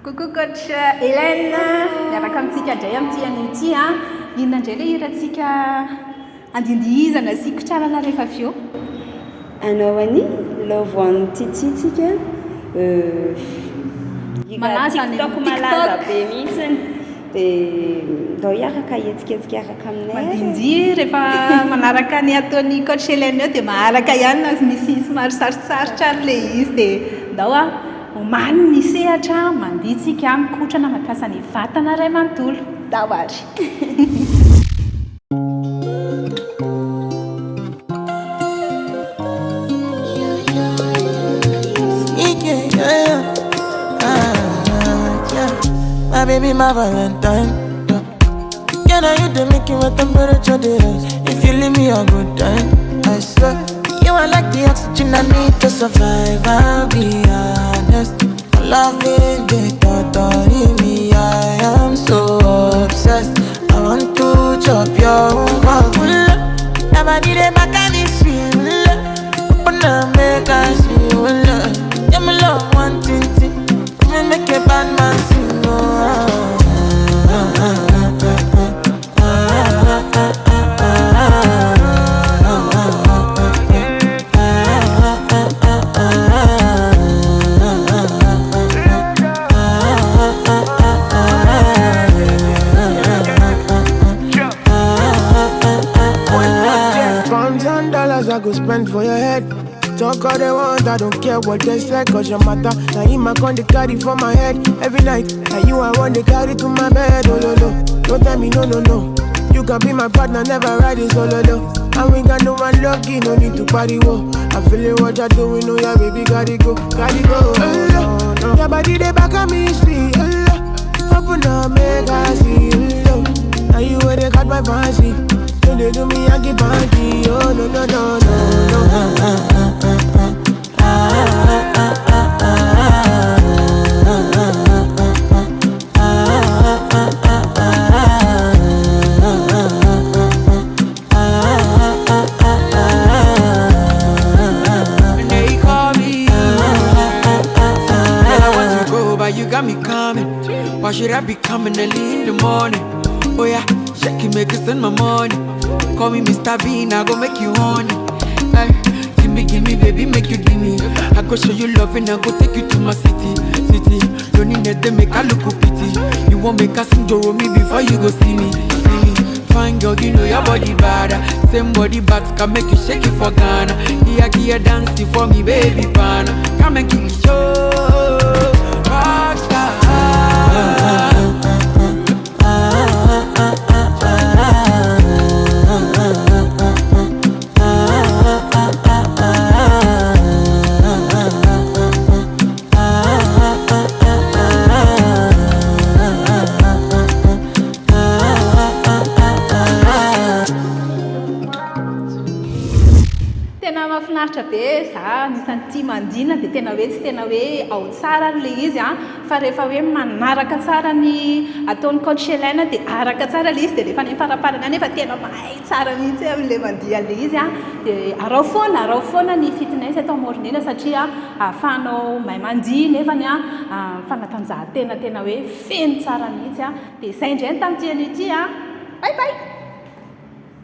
Coucou coach Hélène, miaraka amintsika indray amin'ity an'ity inona indray ilay hirantsika andindihizana sikotrarana rehefa avy eo. Anao any lavoan'ny titsitsika Malaza ny TikTok malaza be mihitsiny dia ndao hiaraka hihetsiketsika hiaraka aminay. Mandindihy rehefa manaraka ny ataon'ny coach Hélène eo dia maharaka ihany na misy somary sarosarotra ary ilay izy dia ndao omaly ny sehatra manditsika mikotrana mampiasa ny vatana iray manontolo ndao ary. My baby, my Valentine. Can I you to make you a temperature rise? If you leave me a good time, I swear you are like the oxygen I need to survive. I'll be honest, loving the thought of me. I am so obsessed. I want to chop your heart. Never need a mechanism. Open up, make us feel. Yeah, my love, one thing. Me make a bad man sing. $1,000 I go spend for your head. Talk all they want, I don't care what they say, cause your matter. Now in my con they carry for my head every night. And you I want they carry to my bed, oh no no. Don't tell me no no no. You can be my partner, never ride it solo no. And we got no one lucky, no need to party whoa. I'm feeling what you're doing, oh yeah baby, gotta go, gotta go. Oh, no. Your body they back on me, see, oh, open up, make I see, oh. Now you where they got my fancy. Don't they do me, I get banky, oh no no no no. You got me coming. Why should I be coming early in the morning? Oh yeah, shake it, make it send my money. Call me Mr. Bean, I go make you honey. Hey, give me, baby, make you give me. I go show you love and I go take you to my city. Don't need them, make I look pity. You won't make a sing to me before you go see me. Fine girl, you know your body bad. Same body back can make you shake it for Ghana. Here, dancing for me, baby, pana. Come and give me show. Tena mahafinaritra be za anisan'ny tia mandina dia tena hoe tsy tena hoe ao tsara le izy fa rehefa hoe manaraka tsara ny ataon'ny coach Hélène dia araka tsara le izy dia rehefa ny faraparana nefa tena mahay tsara mihitsy amin'ilay mandiha le izy dia arao foana ny fitness atao mornina satria ahafahanao mahay mandihy nefany fanatanjahantena tena hoe feno tsara mihitsy dia izay indray ny tamin'ity an'ity bye bye.